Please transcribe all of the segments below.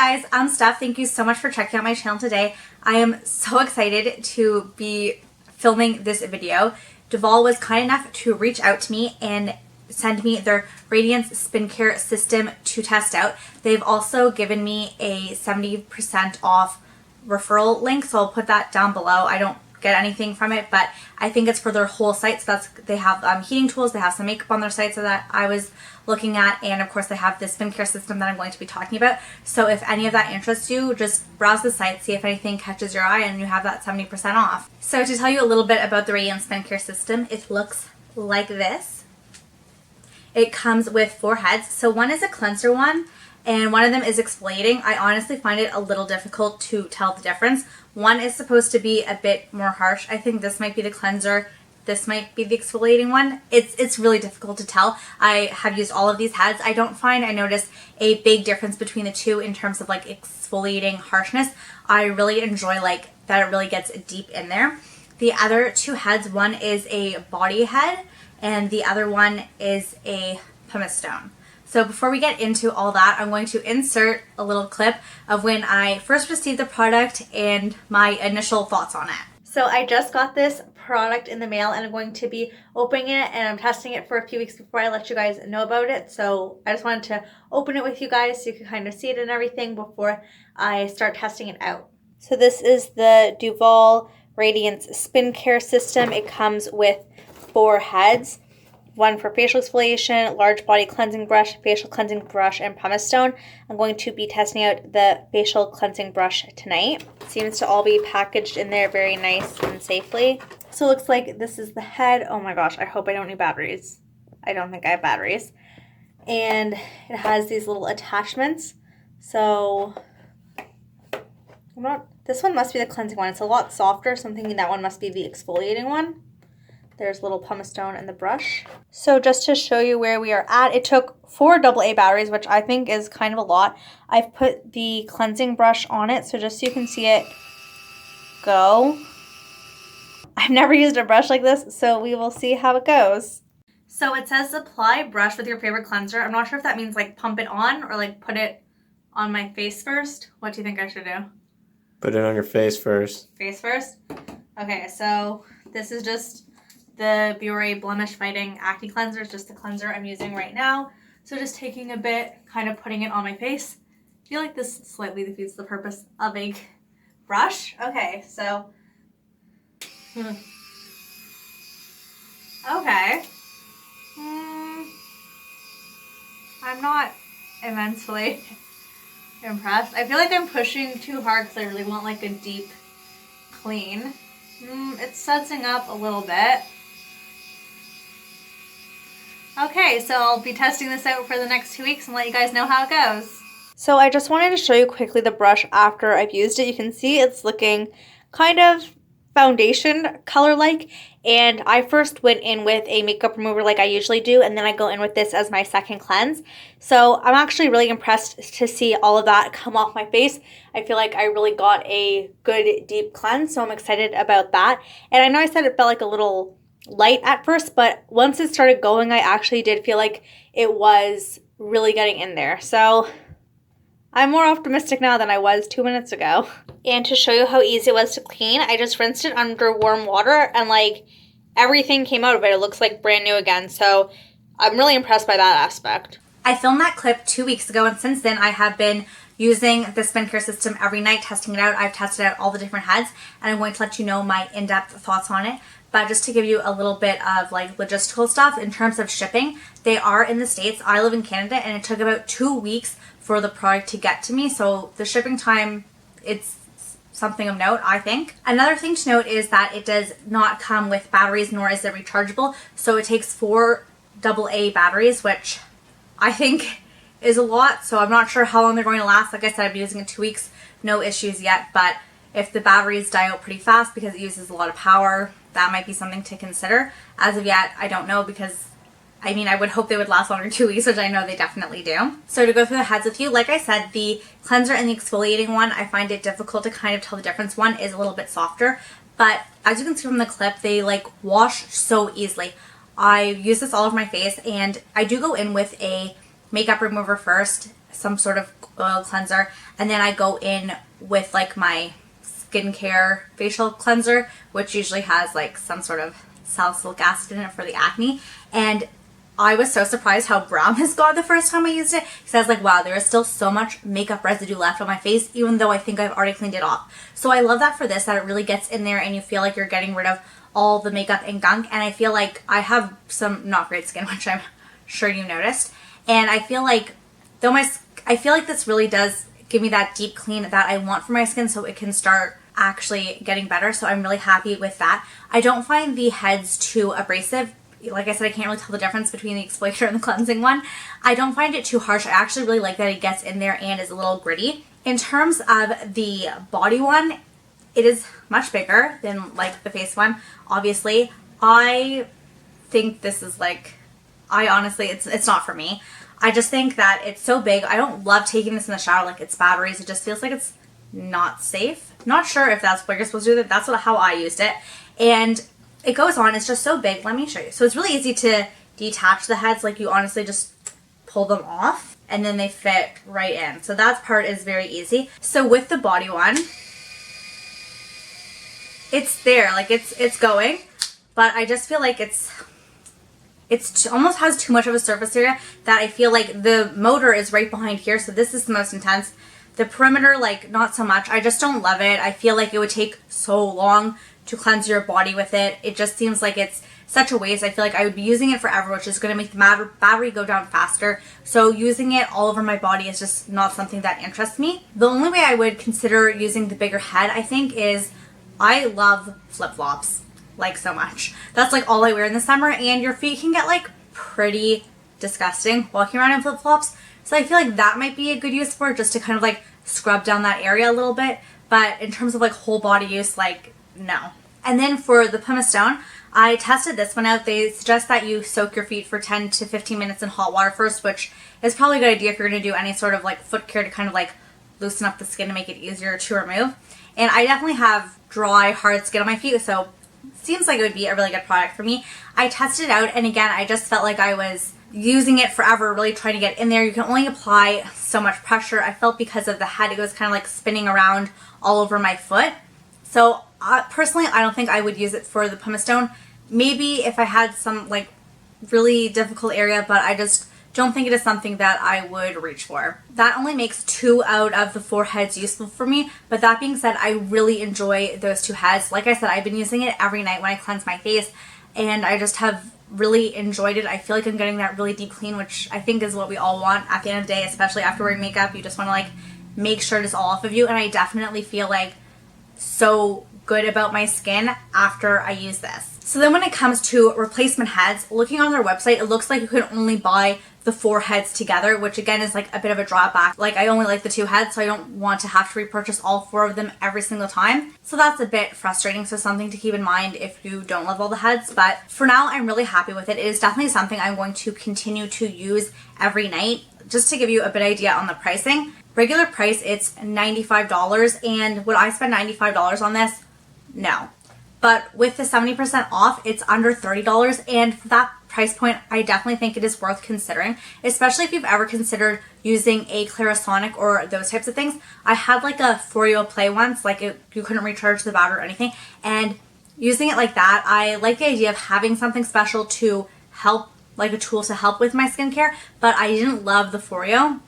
guys, I'm Steph. Thank you so much for checking out my channel today. I am so excited to be filming this video. Duvolle was kind enough to reach out to me and send me their Radiance Spin-Care System to test out. They've also given me a 70% off referral link, so I'll put that down below. I don't get anything from it, but I think it's for their whole site. So they have heating tools, they have some makeup on their site, so that I was looking at, and of course they have this skincare system that I'm going to be talking about. So if any of that interests you, just browse the site, see if anything catches your eye, and you have that 70% off. So to tell you a little bit about the Radiance Spin-Care System, it looks like this. It comes with 4 heads. So one is a cleanser one, and one of them is exfoliating. I honestly find it a little difficult to tell the difference. One is supposed to be a bit more harsh. I think this might be the cleanser, this might be the exfoliating one. It's really difficult to tell. I have used all of these heads. I don't find I notice a big difference between the two in terms of like exfoliating harshness. I really enjoy like that it really gets deep in there. The other 2 heads, one is a body head and the other one is a pumice stone. So before we get into all that, I'm going to insert a little clip of when I first received the product and my initial thoughts on it. So I just got this product in the mail and I'm going to be opening it, and I'm testing it for a few weeks before I let you guys know about it. So I just wanted to open it with you guys so you can kind of see it and everything before I start testing it out. So this is the Duvolle Radiance Spin-Care System. It comes with 4 heads. One for facial exfoliation, large body cleansing brush, facial cleansing brush, and pumice stone. I'm going to be testing out the facial cleansing brush tonight. It seems to all be packaged in there very nice and safely. So it looks like this is the head. Oh my gosh, I hope I don't need batteries. I don't think I have batteries. And it has these little attachments. So this one must be the cleansing one. It's a lot softer, so I'm thinking that one must be the exfoliating one. There's little pumice stone and the brush. So just to show you where we are at, it took 4 AA batteries, which I think is kind of a lot. I've put the cleansing brush on it, so just so you can see it go. I've never used a brush like this, so we will see how it goes. So it says apply brush with your favorite cleanser. I'm not sure if that means like pump it on or like put it on my face first. What do you think I should do? Put it on your face first. Face first? Okay, so this is just the Biore Blemish Fighting Acne Cleanser. Is just the cleanser I'm using right now. So just taking a bit, kind of putting it on my face. I feel like this slightly defeats the purpose of a brush. Okay, so. Okay. I'm not immensely impressed. I feel like I'm pushing too hard because I really want like a deep clean. It's sudsing up a little bit. Okay, so I'll be testing this out for the next 2 weeks and let you guys know how it goes. So I just wanted to show you quickly the brush after I've used it. You can see it's looking kind of foundation color-like, and I first went in with a makeup remover like I usually do, and then I go in with this as my second cleanse. So I'm actually really impressed to see all of that come off my face. I feel like I really got a good deep cleanse, so I'm excited about that. And I know I said it felt like a little light at first, but once it started going, I actually did feel like it was really getting in there. So I'm more optimistic now than I was 2 minutes ago. And to show you how easy it was to clean, I just rinsed it under warm water and like everything came out of it. It looks like brand new again. So I'm really impressed by that aspect. I filmed that clip 2 weeks ago, and since then I have been using the skincare system every night, testing it out. I've tested out all the different heads, and I'm going to let you know my in-depth thoughts on it. But just to give you a little bit of like logistical stuff in terms of shipping, they are in the States. I live in Canada, and it took about 2 weeks for the product to get to me. So the shipping time, it's something of note, I think. Another thing to note is that it does not come with batteries, nor is it rechargeable. So it takes 4 AA batteries, which I think is a lot. So I'm not sure how long they're going to last. Like I said, I've been using it 2 weeks, no issues yet. But if the batteries die out pretty fast because it uses a lot of power, that might be something to consider. As of yet, I don't know, because I mean, I would hope they would last longer than 2 weeks, which I know they definitely do. So to go through the heads with you, like I said, the cleanser and the exfoliating one, I find it difficult to kind of tell the difference. One is a little bit softer, but as you can see from the clip, they like wash so easily. I use this all over my face, and I do go in with a makeup remover first some sort of oil cleanser, and then I go in with like my skincare facial cleanser, which usually has like some sort of salicylic acid in it for the acne. And I was so surprised how brown this got the first time I used it, because I was like, wow, there is still so much makeup residue left on my face, even though I think I've already cleaned it off. So I love that for this, that it really gets in there and you feel like you're getting rid of all the makeup and gunk. And I feel like I have some not great skin, which I'm sure you noticed. And I feel like I feel like this really does give me that deep clean that I want for my skin, so it can start actually getting better. So I'm really happy with that. I don't find the heads too abrasive. Like I said, I can't really tell the difference between the exfoliator and the cleansing one. I don't find it too harsh. I actually really like that it gets in there and is a little gritty. In terms of the body one, it is much bigger than like the face one. Obviously, I think this is like, I honestly, it's not for me. I just think that it's so big. I don't love taking this in the shower, like it's batteries. It just feels like it's not safe. Not sure if that's what you're supposed to do. That's how I used it. And it goes on. It's just so big. Let me show you. So it's really easy to detach the heads. Like you honestly just pull them off and then they fit right in. So that part is very easy. So with the body one, it's there. Like it's going. But I just feel like it almost has too much of a surface area, that I feel like the motor is right behind here. So this is the most intense. The perimeter, like not so much. I just don't love it. I feel like it would take so long to cleanse your body with it. It just seems like it's such a waste. I feel like I would be using it forever, which is going to make the battery go down faster. So using it all over my body is just not something that interests me. The only way I would consider using the bigger head, I think, is I love flip-flops. Like so much. That's like all I wear in the summer, and your feet can get like pretty disgusting walking around in flip-flops. So I feel like that might be a good use for it, just to kind of like scrub down that area a little bit. But in terms of like whole body use, like no. And then for the pumice stone, I tested this one out. They suggest that you soak your feet for 10 to 15 minutes in hot water first, which is probably a good idea if you're going to do any sort of like foot care to kind of like loosen up the skin to make it easier to remove. And I definitely have dry, hard skin on my feet, so seems like it would be a really good product for me. I tested it out, and again, I just felt like I was using it forever, really trying to get in there. You can only apply so much pressure. I felt because of the head, it was kind of like spinning around all over my foot. So personally, I don't think I would use it for the pumice stone. Maybe if I had some like really difficult area, but I just don't think it is something that I would reach for. That only makes 2 out of the 4 heads useful for me, but that being said, I really enjoy those 2 heads. Like I said, I've been using it every night when I cleanse my face, and I just have really enjoyed it. I feel like I'm getting that really deep clean, which I think is what we all want at the end of the day, especially after wearing makeup. You just want to like make sure it's all off of you, and I definitely feel like so good about my skin after I use this. So then when it comes to replacement heads, looking on their website, it looks like you can only buy the 4 heads together, which again is like a bit of a drawback. Like I only like the 2 heads, so I don't want to have to repurchase all 4 of them every single time. So that's a bit frustrating. So something to keep in mind if you don't love all the heads. But for now, I'm really happy with it. It is definitely something I'm going to continue to use every night. Just to give you a bit idea on the pricing, regular price, it's $95. And would I spend $95 on this? No. But with the 70% off, it's under $30. And for that price point, I definitely think it is worth considering, especially if you've ever considered using a Clarisonic or those types of things. I had like a Foreo Play once, like you couldn't recharge the battery or anything. And using it like that, I like the idea of having something special to help, like a tool to help with my skincare, but I didn't love the Foreo.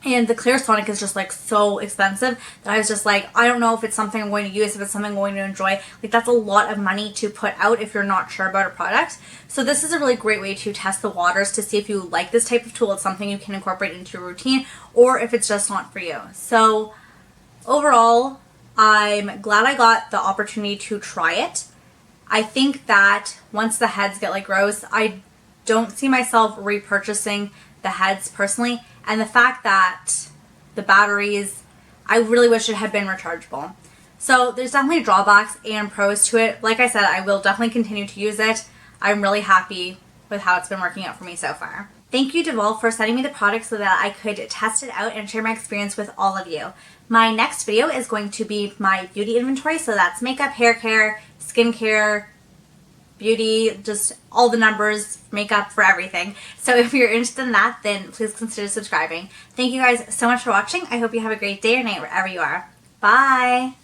And the Clarisonic is just like so expensive that I was just like, I don't know if it's something I'm going to use, if it's something I'm going to enjoy. Like that's a lot of money to put out if you're not sure about a product. So this is a really great way to test the waters to see if you like this type of tool. It's something you can incorporate into your routine, or if it's just not for you. So overall, I'm glad I got the opportunity to try it. I think that once the heads get like gross, I don't see myself repurchasing the heads personally. And the fact that the batteries, I really wish it had been rechargeable. So there's definitely drawbacks and pros to it. Like I said, I will definitely continue to use it. I'm really happy with how it's been working out for me so far. Thank you, Duvolle, for sending me the product so that I could test it out and share my experience with all of you. My next video is going to be my beauty inventory. So that's makeup, hair care, skincare, beauty, just all the numbers, makeup, for everything. So if you're interested in that, then please consider subscribing. Thank you guys so much for watching. I hope you have a great day or night wherever you are. Bye!